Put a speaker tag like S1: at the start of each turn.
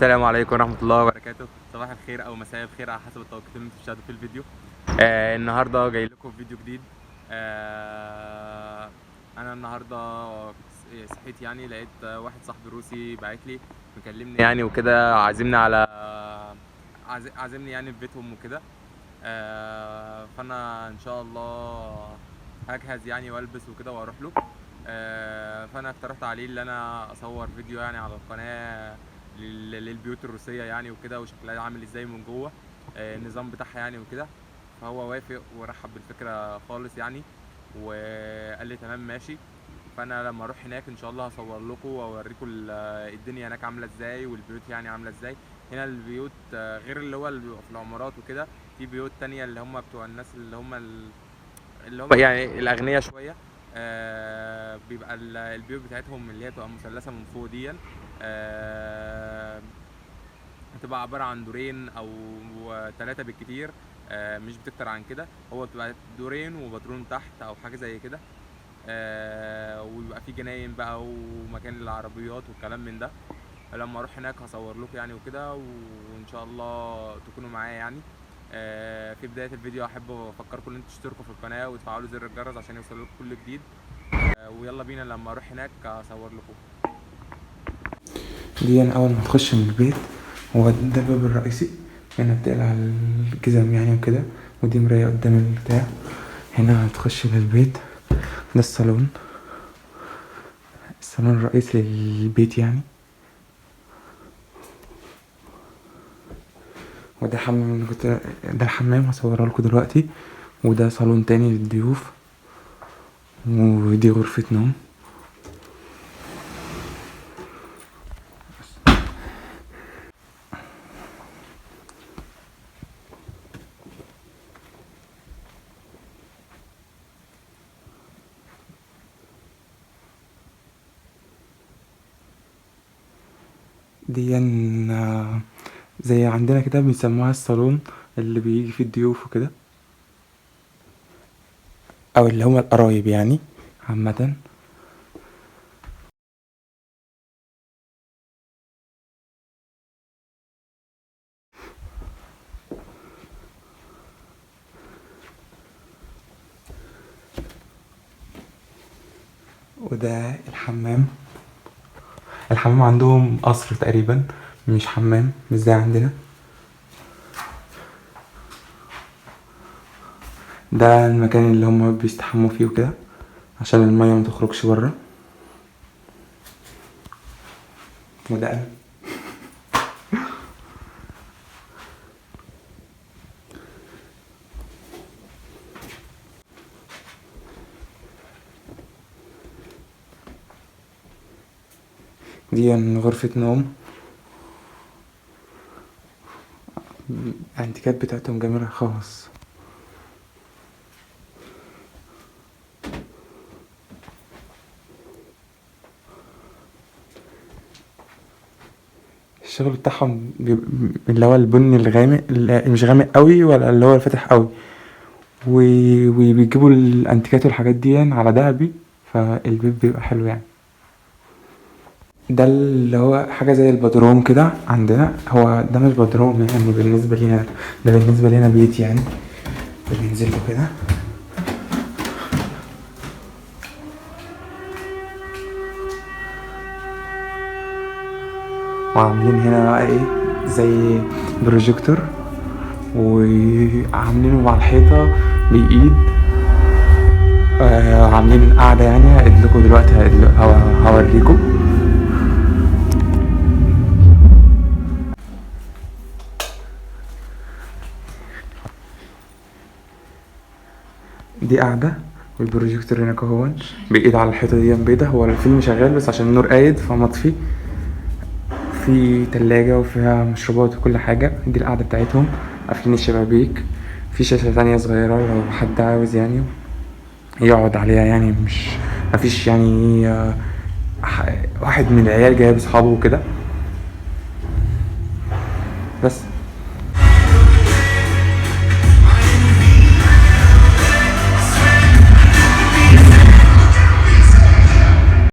S1: السلام عليكم ورحمة الله وبركاته. صباح الخير أو مساء الخير على حسب التوقيت اللي انتوا بتشاهدوا في الفيديو. النهاردة جاي لكم فيديو جديد. أنا النهاردة صحيت يعني لقيت واحد صاحبي روسي باعت لي مكلمني يعني وكده، عازمني على عازمني يعني في بيتهم وكده. فأنا إن شاء الله هجهز يعني والبس وكده واروح له. فانا اقترحت عليه ان انا اصور فيديو يعني على القناه للبيوت الروسيه يعني وكده، وشكلها عامل ازاي من جوه، النظام بتاعها يعني وكده. فهو وافق ورحب بالفكره خالص يعني، وقال لي تمام ماشي. فانا لما اروح هناك ان شاء الله هصور لكم واوريكم الدنيا هناك عامله ازاي، والبيوت يعني عامله ازاي. هنا البيوت غير اللي هو اللي بيبقى في العمارات وكده، في بيوت تانية اللي هم بتوع الناس اللي هم يعني الاغنياء شويه. بيبقى البيوت بتاعتهم اللي هي بتبقى مثلثه من فوق دي. هتبقى عباره عن دورين او ثلاثه بالكتير، مش بتكتر عن كده. هو بتبقى دورين وبدروم تحت او حاجه زي كده. ويبقى في جناين بقى ومكان للعربيات والكلام من ده. لما اروح هناك هصور لكم يعني وكده، وان شاء الله تكونوا معايا يعني. في بدايه الفيديو احب افكركم ان انتوا تشتركوا في القناه وتفعلوا زر الجرس عشان يوصل لكم كل جديد. ويلا بينا لما اروح هناك اصور لكم.
S2: دي أنا أول ما تخش من البيت، هو ده الباب الرئيسي. هنا بتقلع الجزم يعني وكده، ودي مراية قدام البتاع. هنا هتخش للبيت، ده الصالون الرئيسي للبيت يعني. وده حمام اللي ده الحمام هصوره لكم دلوقتي. وده صالون تاني للضيوف، ودي غرفة نوم. دي زي عندنا كده بيسموها الصالون اللي بيجي فيه الضيوف وكده، او اللي هما القرايب يعني عامة. وده الحمام عندهم قصر تقريبا، مش حمام مش زي عندنا. ده المكان اللي هم بيستحموا فيه وكده عشان المية ما تخرجش بره. وده أنا. دي غرفة نوم، الانتيكات بتاعتهم جميلة خالص. الشغل بتاعهم اللي هو البني الغامق، مش غامق قوي ولا اللي هو الفاتح قوي. وبيجيبوا الانتيكات والحاجات دي على دهبي، فالبيت بيبقى حلو يعني. ده اللي هو حاجة زي البدروم كده عندنا. هو ده مش بدروم يعني بالنسبة لينا، ده بالنسبة لينا بيت يعني. بننزل له كده، وعاملين هنا بقى ايه زي بروجيكتور، وعاملينه على الحيطة بإيد. عاملين قاعدة يعني هقدلكوا دلوقتي، هوريكم. دي قاعدة، والبروجيكتور هناك اهو بإيد على الحيطة دي بيضة. هو الفيلم شغال بس عشان النور قايد فمطفي. في تلاجة وفيها مشروبات وكل حاجة. دي القعدة بتاعتهم، قافلين الشبابيك. في شاشة تانية صغيرة لو حد عاوز يعني يقعد عليها يعني، مش مفيش يعني واحد من العيال جايب اصحابه وكده بس.